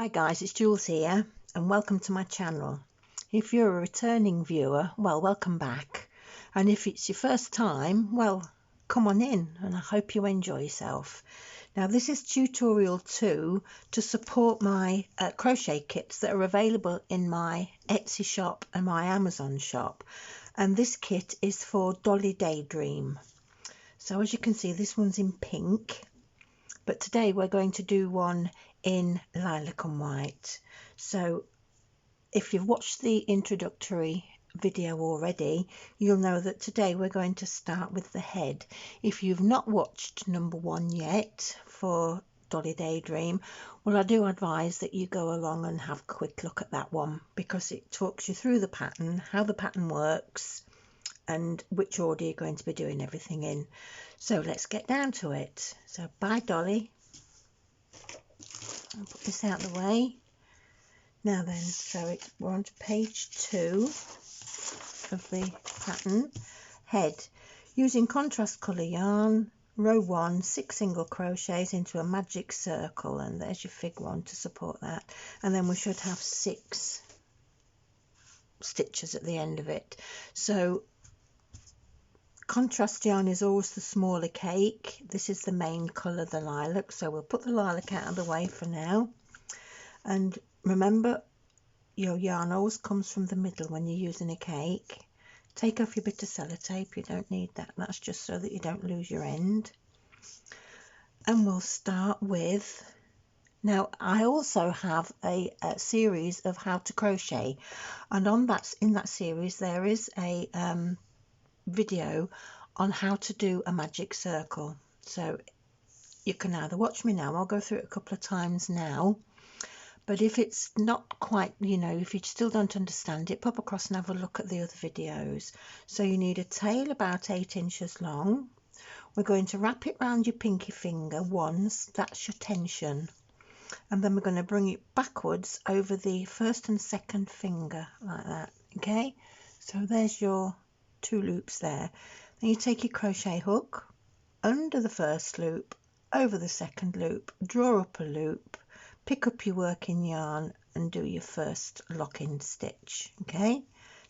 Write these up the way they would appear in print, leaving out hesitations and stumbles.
Hi guys, it's Jools here and welcome to my channel. If you're a returning viewer, well, welcome back, and if it's your first time, well, come on in and I hope you enjoy yourself. Now this is tutorial 2 to support my crochet kits that are available in my Etsy shop and my Amazon shop, and this kit is for Dolly Daydream. So as you can see, this one's in pink, but today we're going to do one in lilac and white. So if you've watched the introductory video already, you'll know that today we're going to start with the head. If you've not watched number 1 yet for Dolly Daydream, well, I do advise that you go along and have a quick look at that one, because it talks you through the pattern, how the pattern works, and which order you're going to be doing everything in. So let's get down to it. So bye Dolly. I'll put this out of the way. Now then, so we're on to page 2 of the pattern. Head. Using contrast colour yarn, row 1, 6 single crochets into a magic circle, and there's your fig 1 to support that, and then we should have 6 stitches at the end of it. So contrast yarn is always the smaller cake. This is the main colour, the lilac, so we'll put the lilac out of the way for now. And remember, your yarn always comes from the middle when you're using a cake. Take off your bit of sellotape, you don't need that, that's just so that you don't lose your end. And we'll start with, now I also have a series of how to crochet, and in that series there is a video on how to do a magic circle. So you can either watch me now, I'll go through it a couple of times now, but if it's not quite, if you still don't understand it, pop across and have a look at the other videos. So you need a tail about 8 inches long. We're going to wrap it round your pinky finger once, that's your tension, and then we're going to bring it backwards over the first and second finger like that. Okay, so there's your 2 loops there. Then you take your crochet hook under the first loop, over the second loop, draw up a loop, pick up your working yarn and do your first lock-in stitch. Okay,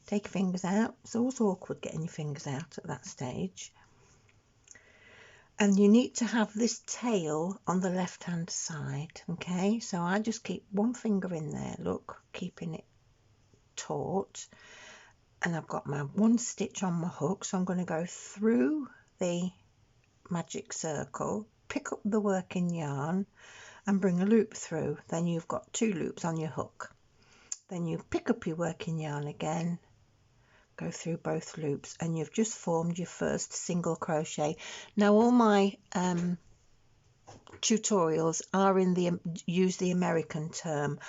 take your fingers out. It's always awkward getting your fingers out at that stage, and you need to have this tail on the left hand side. Okay, so I just keep one finger in there, look, keeping it taut, and I've got my 1 stitch on my hook, so I'm going to go through the magic circle, pick up the working yarn and bring a loop through. Then you've got 2 loops on your hook. Then you pick up your working yarn again, go through both loops, and you've just formed your first single crochet. Now all my tutorials are use the American term.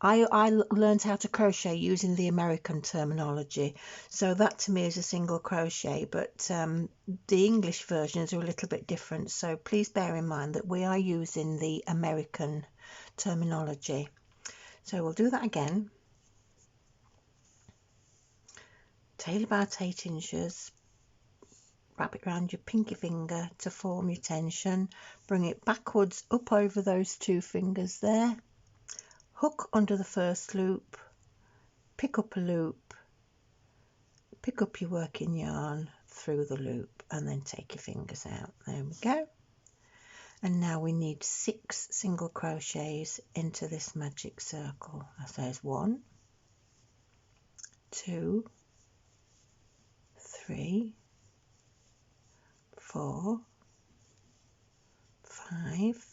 I learned how to crochet using the American terminology, so that to me is a single crochet, but the English versions are a little bit different, so please bear in mind that we are using the American terminology. So we'll do that again. Tail about 8 inches, wrap it around your pinky finger to form your tension, bring it backwards up over those 2 fingers there, hook under the first loop, pick up a loop, pick up your working yarn through the loop, and then take your fingers out. There we go. And now we need 6 single crochets into this magic circle. So there's 1, 2, 3, 4, 5,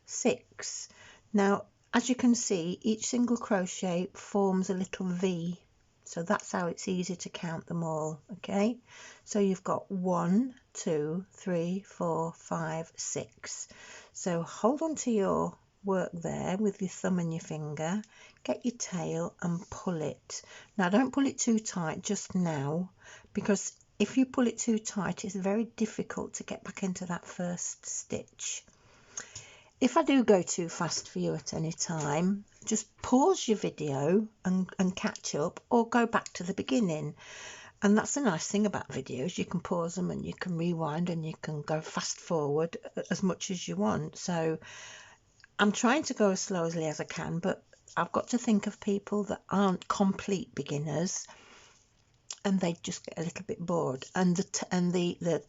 6. Now as you can see, each single crochet forms a little V, so that's how it's easy to count them all. Okay, so you've got 1, 2, 3, 4, 5, 6. So hold on to your work there with your thumb and your finger, get your tail and pull it. Now don't pull it too tight just now, because if you pull it too tight it's very difficult to get back into that first stitch. If I do go too fast for you at any time, just pause your video and catch up, or go back to the beginning. And that's the nice thing about videos, you can pause them and you can rewind and you can go fast forward as much as you want. So I'm trying to go as slowly as I can, but I've got to think of people that aren't complete beginners and they just get a little bit bored, and the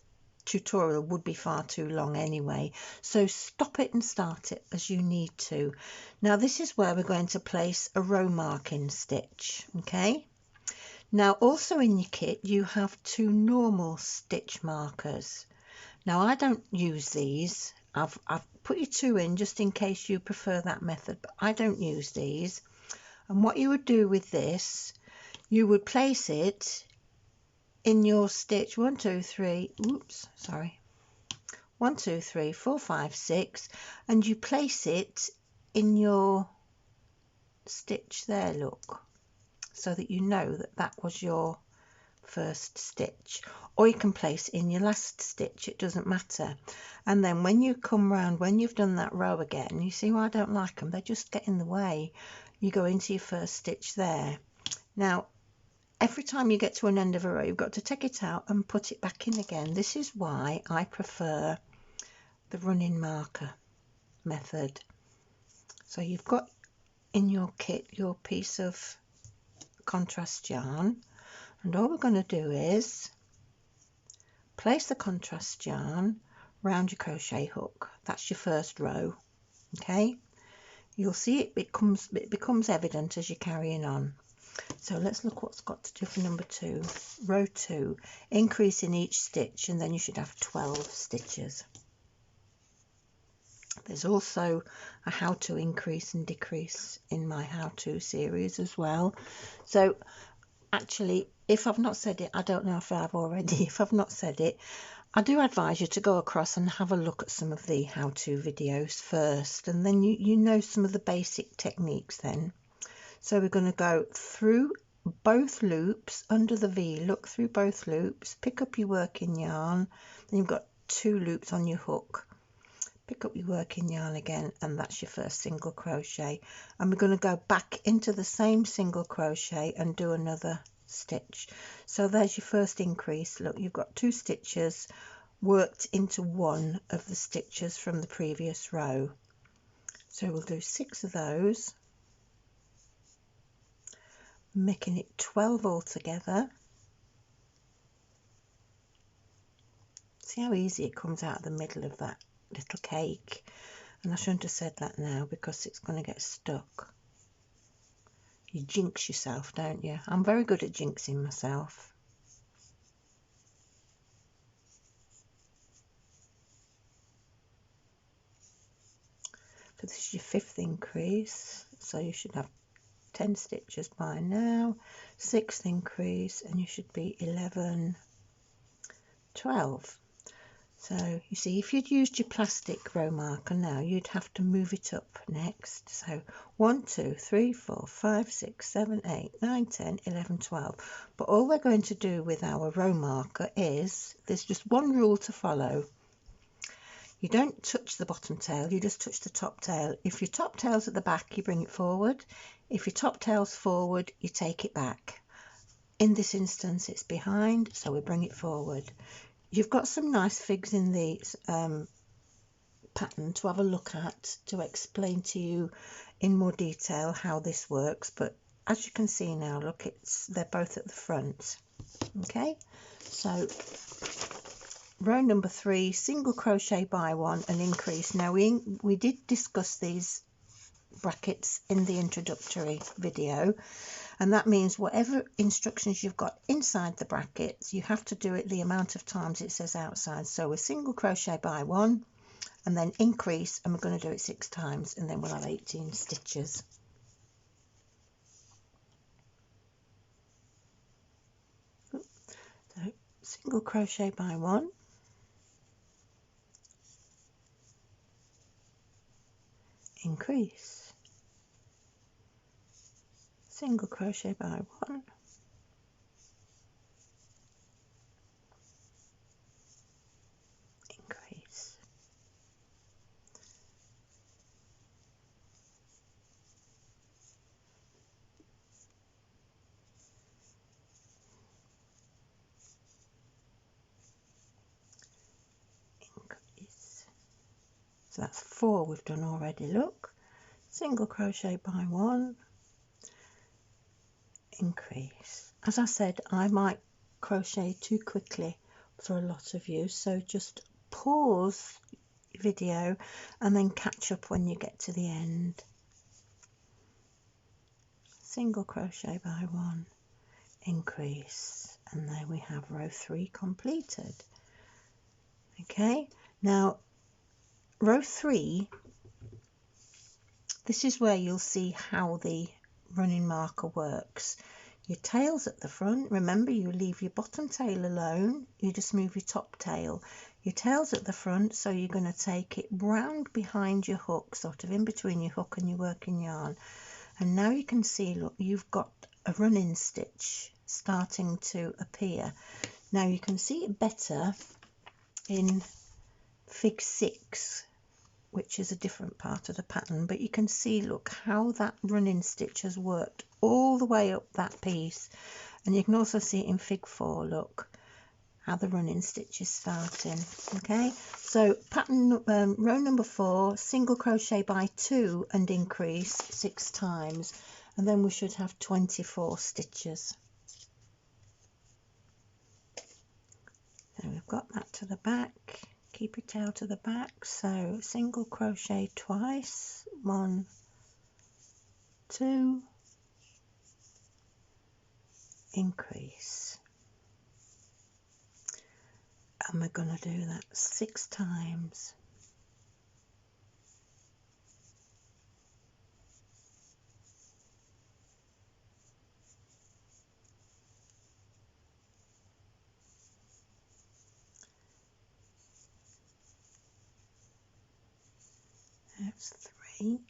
tutorial would be far too long anyway. So stop it and start it as you need to. Now this is where we're going to place a row marking stitch. Okay, now also in your kit you have 2 normal stitch markers. Now I don't use these. I've put your 2 in just in case you prefer that method, but I don't use these. And what you would do with this, you would place it in your stitch 1 2 3 oops, sorry, 1 2 3 4 5 6, and you place it in your stitch there, look, so that you know that that was your first stitch, or you can place in your last stitch, it doesn't matter. And then when you come round, when you've done that row again, you see why I don't like them, they just get in the way. You go into your first stitch there. Now every time you get to an end of a row, you've got to take it out and put it back in again. This is why I prefer the running marker method. So you've got in your kit your piece of contrast yarn, and all we're going to do is place the contrast yarn round your crochet hook. That's your first row. Okay, you'll see it becomes evident as you're carrying on. So let's look what's got to do for number 2. Row 2, increase in each stitch, and then you should have 12 stitches. There's also a how to increase and decrease in my how to series as well. So actually, if I've not said it, I don't know if I've already, if I've not said it, I do advise you to go across and have a look at some of the how to videos first, and then you know some of the basic techniques then. So we're going to go through both loops under the V, look through both loops, pick up your working yarn, then you've got 2 loops on your hook, pick up your working yarn again, and that's your first single crochet. And we're going to go back into the same single crochet and do another stitch. So there's your first increase. Look, you've got 2 stitches worked into one of the stitches from the previous row. So we'll do 6 of those, making it 12 altogether. See how easy it comes out of the middle of that little cake. And I shouldn't have said that now because it's going to get stuck. You jinx yourself, don't you? I'm very good at jinxing myself. So this is your 5th increase, so you should have 10 stitches by now. 6th increase, and you should be 11, 12. So you see, if you'd used your plastic row marker now, you'd have to move it up next. So 1 2 3 4 5 6 7 8 9 10 11 12. But all we're going to do with our row marker is, there's just one rule to follow. You don't touch the bottom tail, you just touch the top tail. If your top tail's at the back, you bring it forward. If your top tail's forward, you take it back. In this instance, it's behind, so we bring it forward. You've got some nice figs in the pattern to have a look at, to explain to you in more detail how this works, but as you can see now, look, they're both at the front. Okay, so row number 3, single crochet by 1 and increase. Now we did discuss these brackets in the introductory video, and that means whatever instructions you've got inside the brackets, you have to do it the amount of times it says outside. So a single crochet by 1 and then increase, and we're going to do it 6 times, and then we'll have 18 stitches. So single crochet by 1, increase, single crochet by 1, increase, increase. So that's 4 we've done already. Look, single crochet by 1, increase. As I said, I might crochet too quickly for a lot of you, so just pause video and then catch up when you get to the end. Single crochet by 1, increase, and there we have row 3 completed. Okay, now row 3, this is where you'll see how the running marker works. Your tail's at the front. Remember, you leave your bottom tail alone, you just move your top tail. Your tail's at the front, so you're going to take it round behind your hook, sort of in between your hook and your working yarn. And now you can see, look, you've got a running stitch starting to appear. Now you can see it better in fig 6, which is a different part of the pattern, but you can see, look, how that running stitch has worked all the way up that piece. And you can also see it in fig 4, look, how the running stitch is starting. Okay, so pattern row number 4, single crochet by 2 and increase 6 times, and then we should have 24 stitches. So we've got that to the back. Keep your tail to the back, so single crochet twice, 1, 2, increase, and we're going to do that 6 times. That's 3.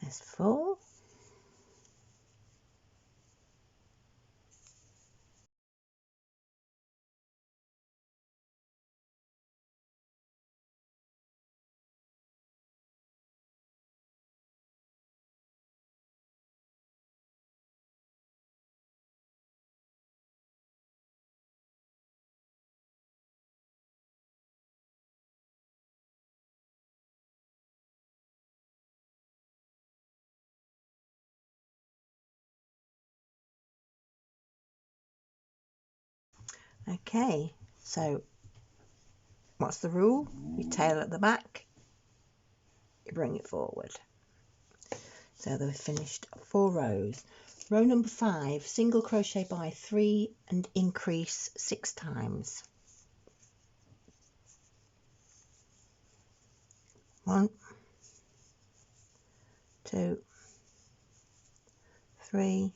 There's 4. Okay, so what's the rule? Your tail at the back, you bring it forward. So they've finished 4 rows. Row number 5, single crochet by 3 and increase 6 times. 1, 2, 3,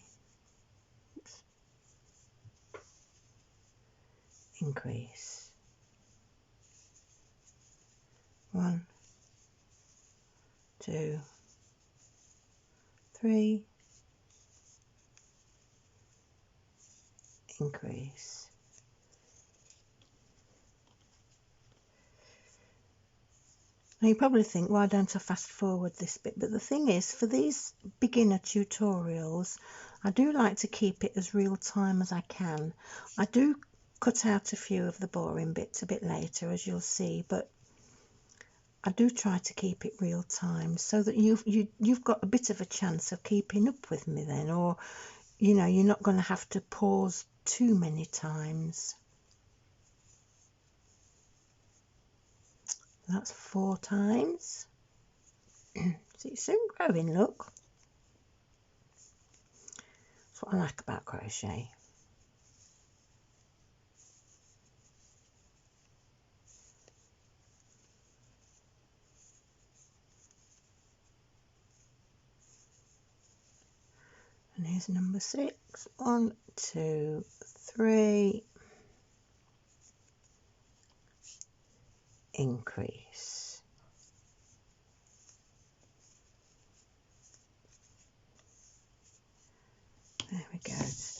increase, 1, 2, 3, increase. Now you probably think, why don't I fast forward this bit? But the thing is, for these beginner tutorials, I do like to keep it as real time as I can. I do cut out a few of the boring bits a bit later, as you'll see, but I do try to keep it real time so that you've got a bit of a chance of keeping up with me then, or you know, you're not going to have to pause too many times. That's 4 times. So it's soon growing, look. That's what I like about crochet. And here's number 6. 1, 2, 3. Increase. There we go.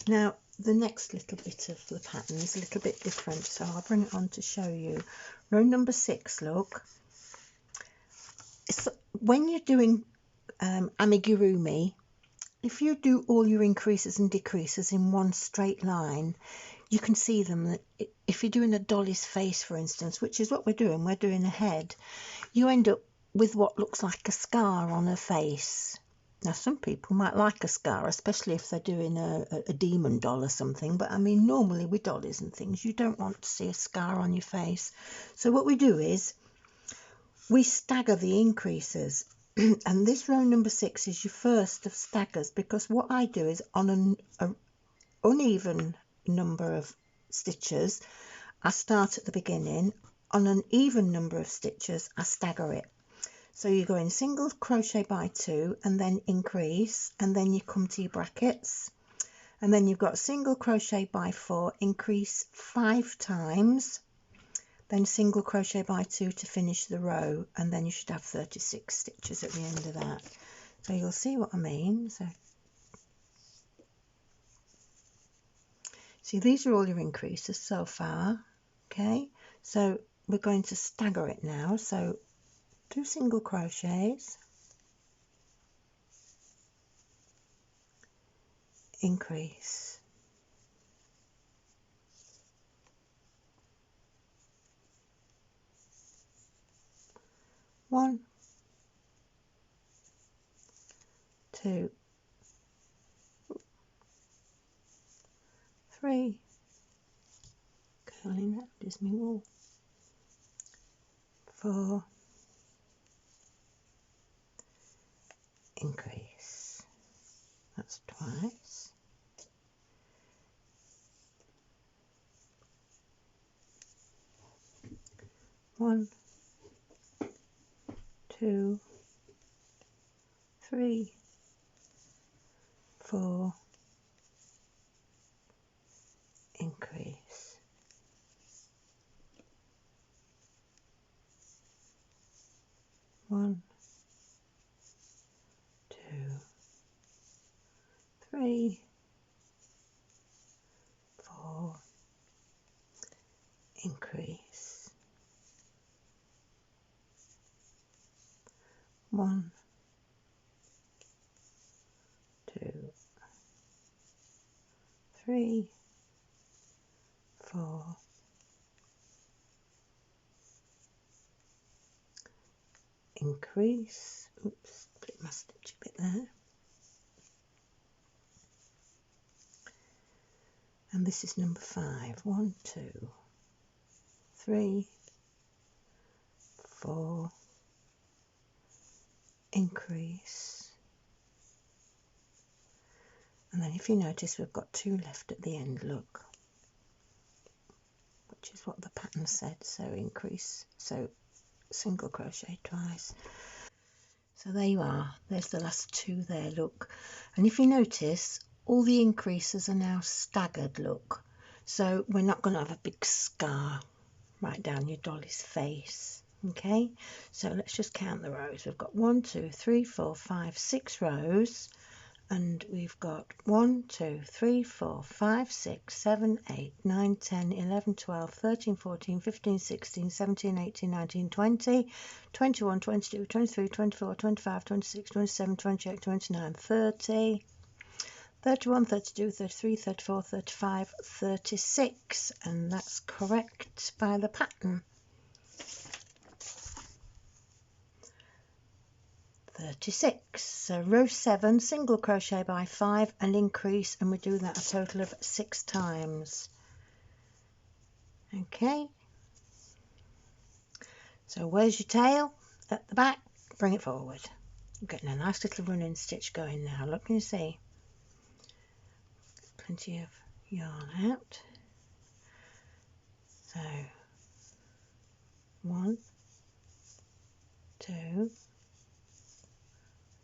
Now the next little bit of the pattern is a little bit different, so I'll bring it on to show you. Row number 6, look, it's, when you're doing amigurumi, if you do all your increases and decreases in one straight line, you can see them. If you're doing a Dolly's face, for instance, which is what we're doing a head, you end up with what looks like a scar on her face. Now, some people might like a scar, especially if they're doing a demon doll or something, but I mean, normally with dollies and things, you don't want to see a scar on your face. So what we do is we stagger the increases. And this row number 6 is your first of staggers, because what I do is on an uneven number of stitches, I start at the beginning. On an even number of stitches, I stagger it. So you go in single crochet by 2 and then increase, and then you come to your brackets, and then you've got single crochet by 4, increase 5 times, then single crochet by 2 to finish the row, and then you should have 36 stitches at the end of that. So you'll see what I mean. So see, these are all your increases so far. Okay, so we're going to stagger it now. So 2 single crochets, increase, 1, 2, 3, curling that is me wool, 4, increase, that's twice, 1, 2, 3, 4, increase, 1, 2, 3, 4, increase, 1, 2, 3, 4, increase. Oops, split my stitch a bit there. And this is number 5. 1, 2, 3, 4, increase. And then if you notice, we've got 2 left at the end, look, which is what the pattern said. So increase, so single crochet twice. So there you are, there's the last 2 there, look. And if you notice, all the increases are now staggered, look. So we're not going to have a big scar right down your dolly's face. Okay, so let's just count the rows. We've got 1, 2, 3, 4, 5, 6 rows, and we've got 1, 2, 3, 4, 5, 6, 7, 8, 9, 10, 11, 12, 13, 14, 15, 16, 17, 18, 19, 20, 21, 22, 23, 24, 25, 26, 27, 28, 29, 30, 31, 32, 33, 34, 35, 36, and that's correct by the pattern. 36. So row 7, single crochet by 5 and increase, and we do that a total of 6 times. Okay, so where's your tail? At the back, bring it forward. You're getting a nice little running stitch going now. Look, can you see? Plenty of yarn out. So 1, 2,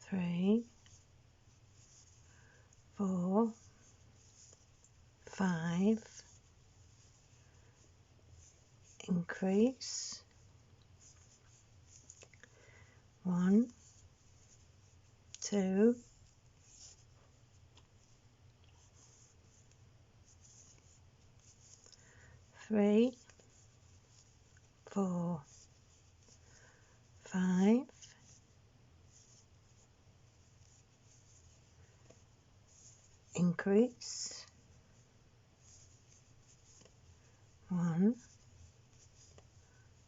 3, 4, 5, increase, 1, 2, 3, 4, 5, increase, 1,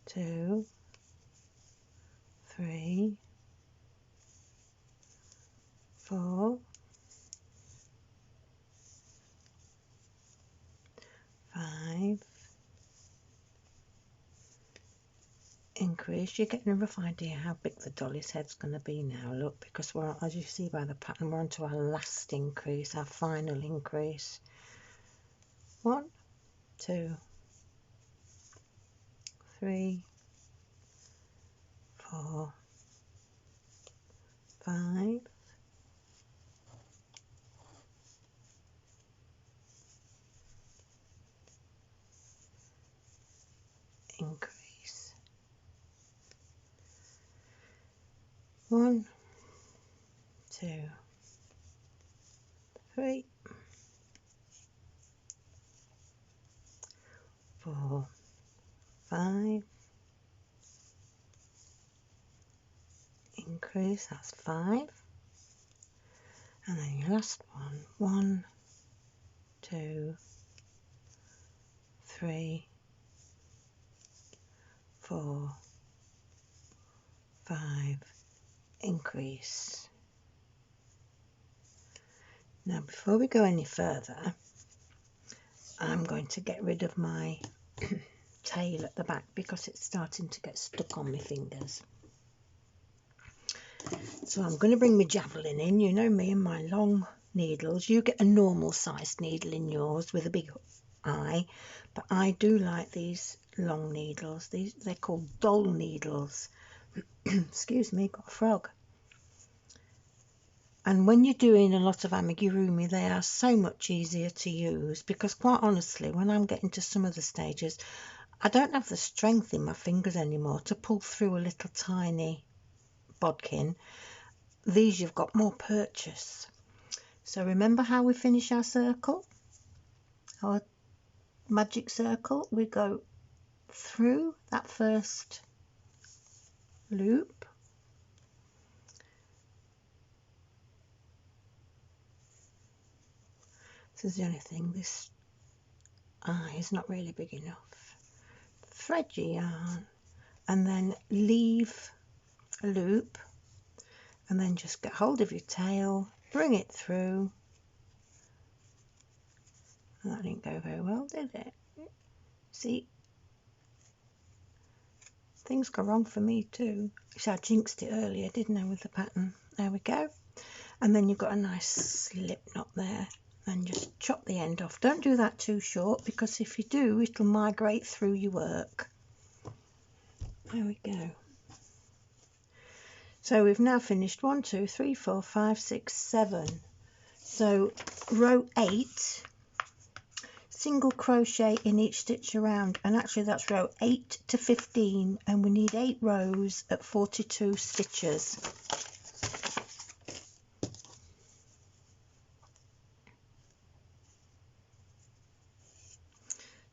2, 3, 4, 5, increase. You're getting a rough idea how big the dolly's head's going to be now, look, because we're, as you see by the pattern, we're onto our last increase, our final increase. 1, 2, 3, 4, 5, increase, 1, 2, 3, 4, 5, increase, that's 5, and then your last one, 1, 2, 3, 4, 5, increase. Now before we go any further, I'm going to get rid of my tail at the back because it's starting to get stuck on my fingers. So I'm going to bring my javelin in. You know me and my long needles. You get a normal sized needle in yours with a big eye, but I do like these long needles. They're called Dolly needles. Excuse me, got a frog. And when you're doing a lot of amigurumi, they are so much easier to use because, quite honestly, when I'm getting to some of the stages, I don't have the strength in my fingers anymore to pull through a little tiny bodkin. These you've got more purchase. So remember how we finish our circle, our magic circle? We go through that first loop, this is the only thing, this eye is not really big enough. Thread your yarn and then leave a loop, and then just get hold of your tail, bring it through. That didn't go very well, did it? See, things go wrong for me too. So I jinxed it earlier, didn't I, with the pattern? There we go. And then you've got a nice slip knot there, and just chop the end off. Don't do that too short because if you do, it'll migrate through your work. There we go. So we've now finished 1, 2, 3, 4, 5, 6, 7. So row 8, single crochet in each stitch around, and actually that's row 8 to 15, and we need 8 rows at 42 stitches.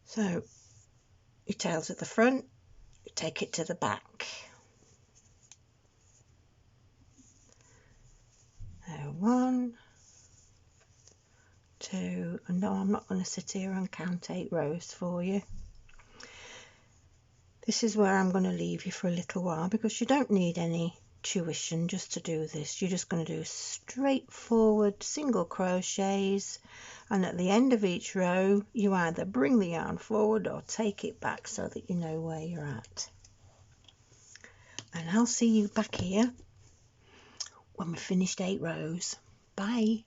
So your tail's at the front, you take it to the back. So 1, 2, and no, I'm not going to sit here and count 8 rows for you. This is where I'm going to leave you for a little while because you don't need any tuition just to do this. You're just going to do straightforward single crochets, and at the end of each row you either bring the yarn forward or take it back so that you know where you're at. And I'll see you back here when we've finished 8 rows. Bye.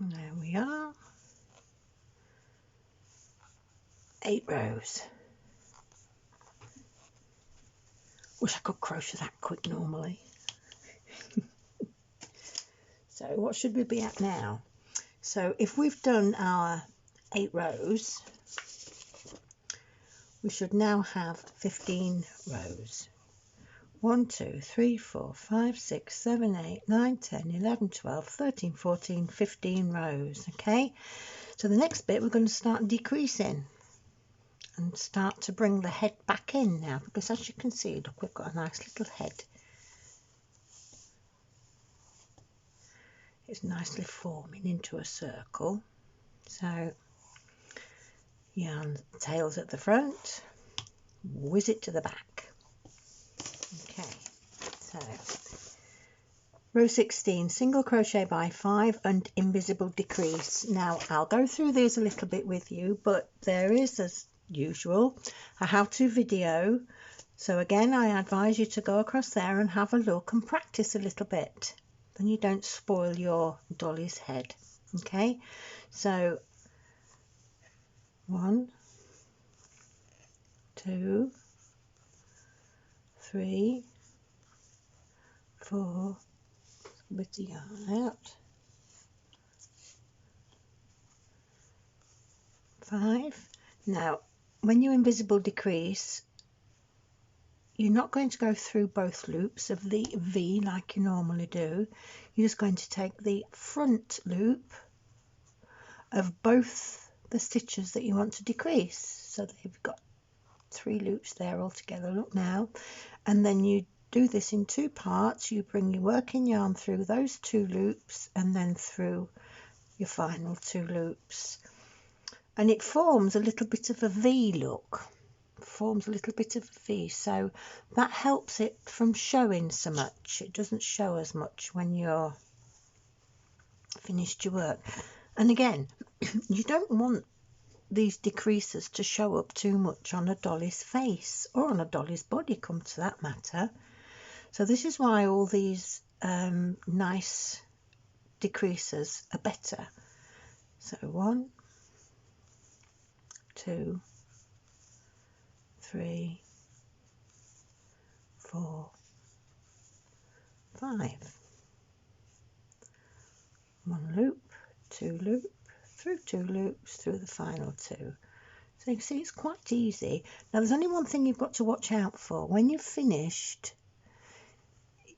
There we are. 8 rows. Wish I could crochet that quick normally. So what should we be at now? So if we've done our 8 rows, we should now have 15 rows. 1, 2, 3, 4, 5, 6, 7, 8, 9, 10, 11, 12, 13, 14, 15 rows. Okay, so the next bit we're going to start decreasing and start to bring the head back in now, because as you can see, look, we've got a nice little head. It's nicely forming into a circle. So yarn tails at the front, whiz it to the back. Okay, so row 16, single crochet by 5 and invisible decrease. Now I'll go through these a little bit with you, but there is, as usual, a how-to video. So again, I advise you to go across there and have a look and practice a little bit. Then you don't spoil your Dolly's head. Okay, so 1, 2, 3, 4, with the yarn out, 5. Now when you invisible decrease, you're not going to go through both loops of the V like you normally do. You're just going to take the front loop of both the stitches that you want to decrease, so that you've got 3 loops there altogether. Look now, and then you do this in 2 parts. You bring your working yarn through those 2 loops and then through your final 2 loops, and it forms a little bit of a V look, forms a little bit of a V, so that helps it from showing so much. It doesn't show as much when you're finished your work. And again, you don't want these decreases to show up too much on a Dolly's face or on a Dolly's body, come to that matter. So this is why all these nice decreases are better. So 1, 2, 3, 4, 5. 1 loop, 2 loop, through 2 loops, through the final 2. So you can see it's quite easy. Now there's only one thing you've got to watch out for. When you've finished,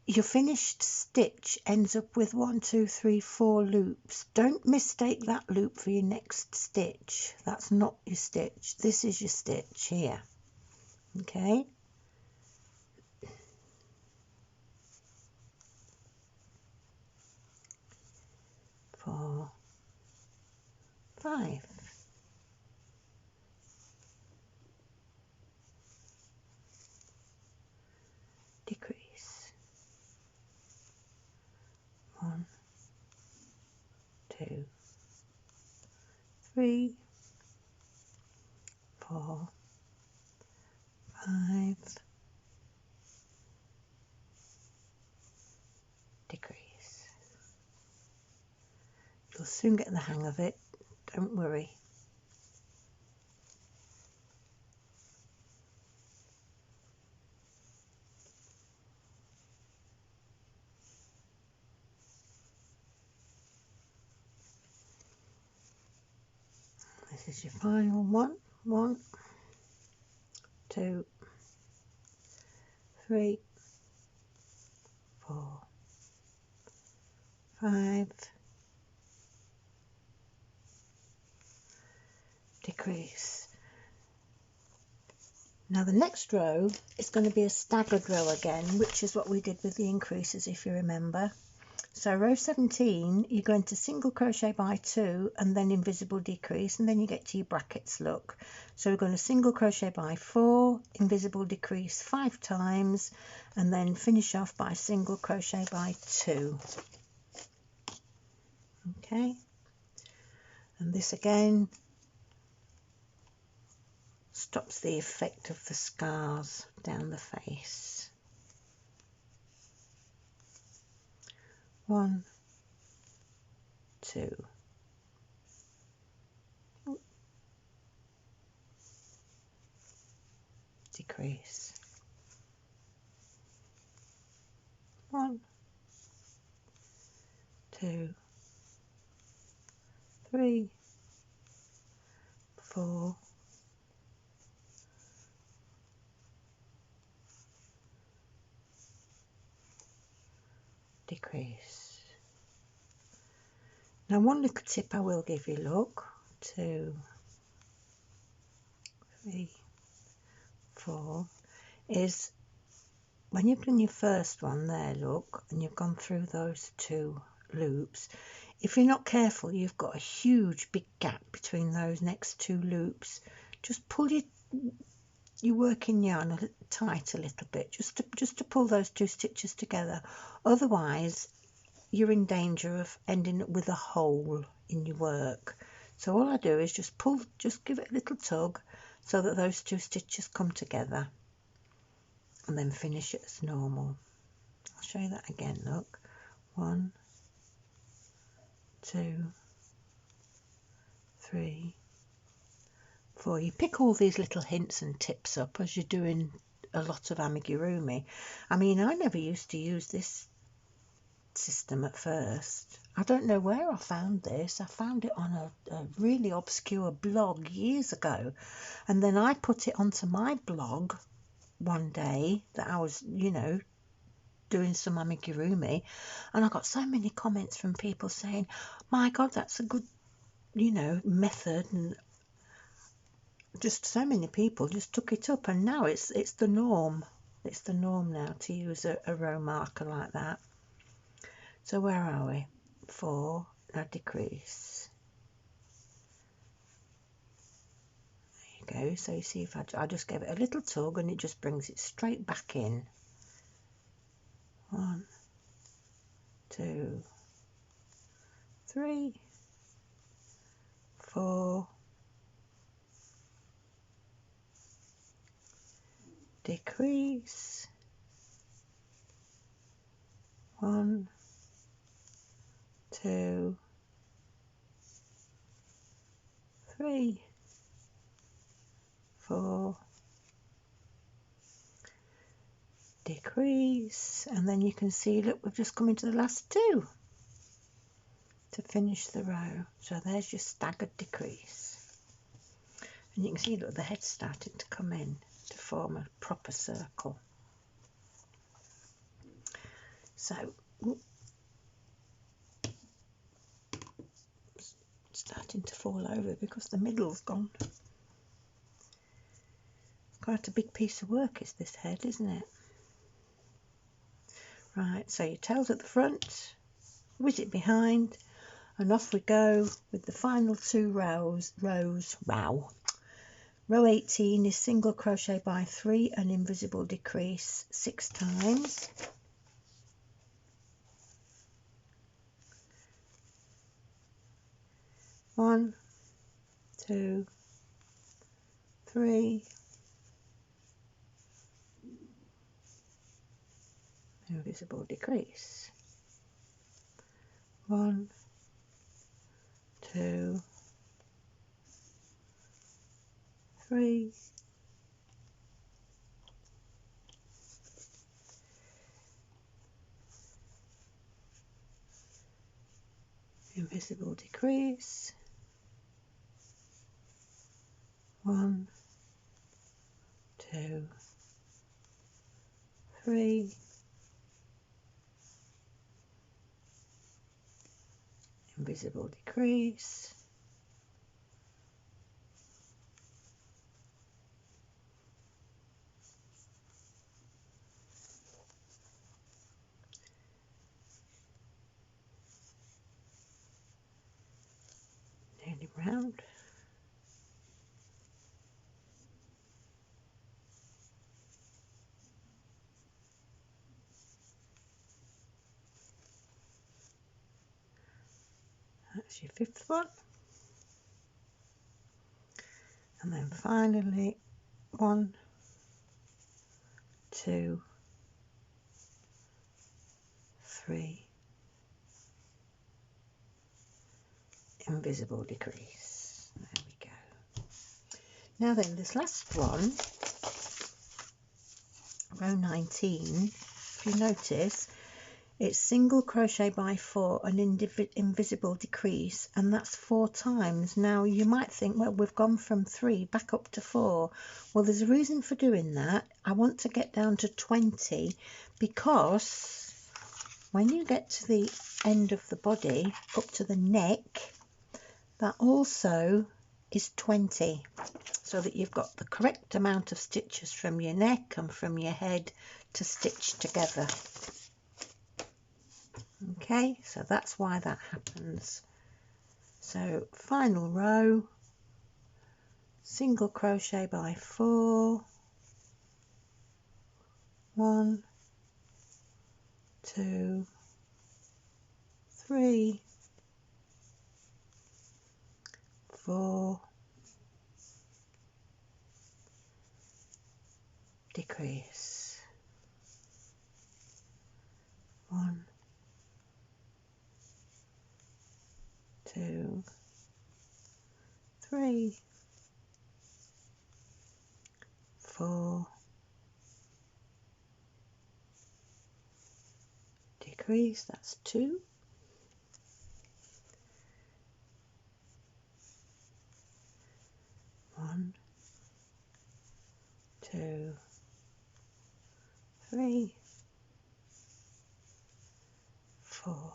your finished stitch ends up with 1, 2, 3, 4 loops. Don't mistake that loop for your next stitch. That's not your stitch. This is your stitch here. Okay. Four, 5. Decrease. 1, 2, 3, 4, 5. Decrease. You'll soon get the hang of it, don't worry. This is your final one. 1, 2, 3, 4, 5. Decrease. Now the next row is going to be a staggered row again, which is what we did with the increases, if you remember. So row 17, you're going to single crochet by 2 and then invisible decrease, and then you get to your brackets look. So we're going to single crochet by 4, invisible decrease 5 times, and then finish off by single crochet by 2. Okay, and this again stops the effect of the scars down the face. 1, 2. Decrease. 1, 2, 3, 4, 5. decrease. Now one little tip I will give you, look, 2, 3, 4, is when you've done your first one there, look, and you've gone through those 2 loops, if you're not careful, you've got a huge big gap between those next 2 loops. Just pull your working yarn tight a little bit, just to pull those 2 stitches together. Otherwise, you're in danger of ending up with a hole in your work. So all I do is just give it a little tug so that those 2 stitches come together, and then finish it as normal. I'll show you that again, look. 1, 2, 3, 4. You pick all these little hints and tips up as you're doing a lot of amigurumi. I mean, I never used to use this system at first. I don't know where I found this. I found it on a really obscure blog years ago, and then I put it onto my blog one day that I was, you know, doing some amigurumi, and I got so many comments from people saying, my God, that's a good, you know, method, and just so many people just took it up, and now it's the norm. It's the norm now to use a row marker like that. So where are we? 4, now decrease. There you go. So you see, if I just gave it a little tug and it just brings it straight back in. 1, 2, 3, 4, decrease, 1, 2, 3, 4, decrease, and then you can see, look, we've just come into the last 2 to finish the row. So there's your staggered decrease, and you can see, look, the head's starting to come in to form a proper circle. So it's starting to fall over because the middle's gone. Quite a big piece of work is this head, isn't it? Right, so your tail's at the front, whiz it behind, and off we go with the final 2 rows. Wow. Row 18 is single crochet by 3 and invisible decrease 6 times. One, 2, 3, invisible decrease. 1, 2, 3, invisible decrease. 1, 2, 3, invisible decrease. Nearly round. That's your 5th one. And then finally 1, 2, 3, invisible decrease. There we go. Now then, this last one, row 19, if you notice, it's single crochet by 4 and invisible decrease, and that's 4 times. Now you might think, well, we've gone from 3 back up to 4. Well, there's a reason for doing that. I want to get down to 20 because when you get to the end of the body up to the neck, that also is 20, so that you've got the correct amount of stitches from your neck and from your head to stitch together. Okay, so that's why that happens. So final row, single crochet by 4, 1, 2, 3, 4, decrease, 1, 2, 3, 4, decrease, that's 2, 1, 2, 3, 4,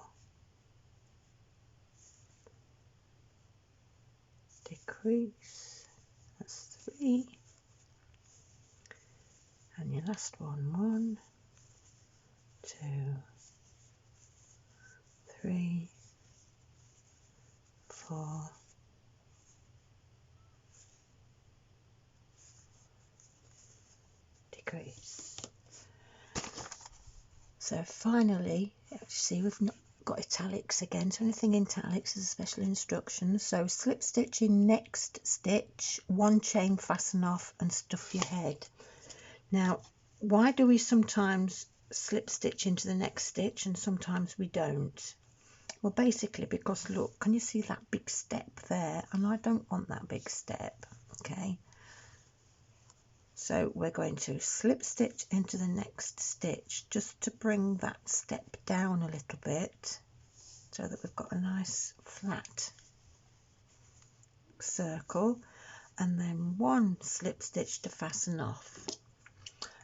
decrease, that's 3, and your last one, 1, 2, 3, 4, decrease. So finally, see, we've not got italics again, so anything in italics is a special instruction. So slip stitch in next stitch, 1 chain fasten off and stuff your head. Now, why do we sometimes slip stitch into the next stitch and sometimes we don't? Well, basically because look, can you see that big step there? And I don't want that big step, okay? So we're going to slip stitch into the next stitch just to bring that step down a little bit so that we've got a nice flat circle, and then 1 slip stitch to fasten off.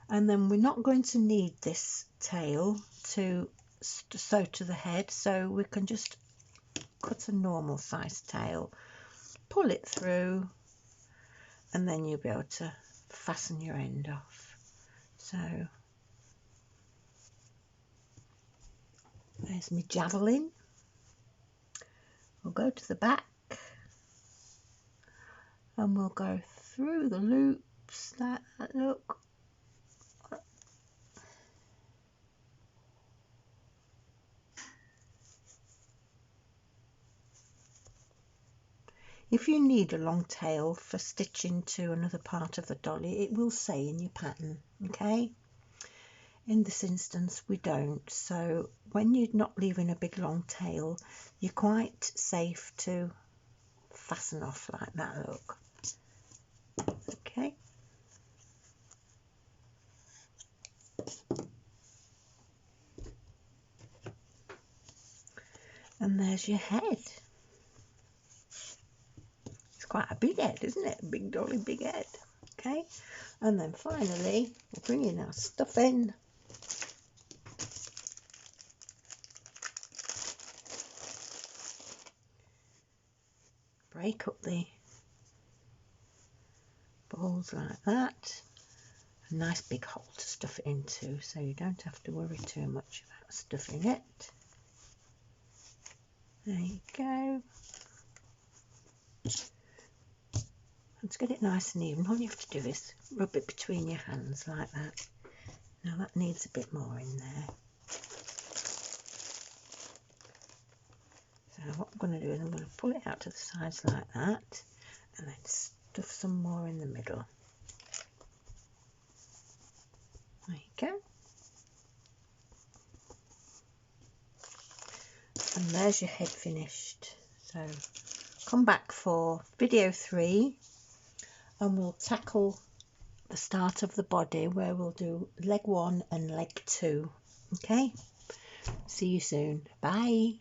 And then we're not going to need this tail to sew to the head, so we can just cut a normal size tail, pull it through, and then you'll be able to fasten your end off. So there's my javelin. We'll go to the back and we'll go through the loops like that, look. If you need a long tail for stitching to another part of the dolly, it will say in your pattern, okay? In this instance, we don't. So when you're not leaving a big long tail, you're quite safe to fasten off like that, look. Okay. And there's your head. Quite a big head, isn't it? Big dolly, big head. Okay, and then finally we'll bring in our stuff in. Break up the balls like that. A nice big hole to stuff it into, so you don't have to worry too much about stuffing it. There you go. To get it nice and even, all you have to do is rub it between your hands like that. Now that needs a bit more in there. So what I'm going to do is I'm going to pull it out to the sides like that and then stuff some more in the middle. There you go. And there's your head finished. So come back for video 3 and we'll tackle the start of the body where we'll do leg 1 and leg 2. Okay, see you soon. Bye.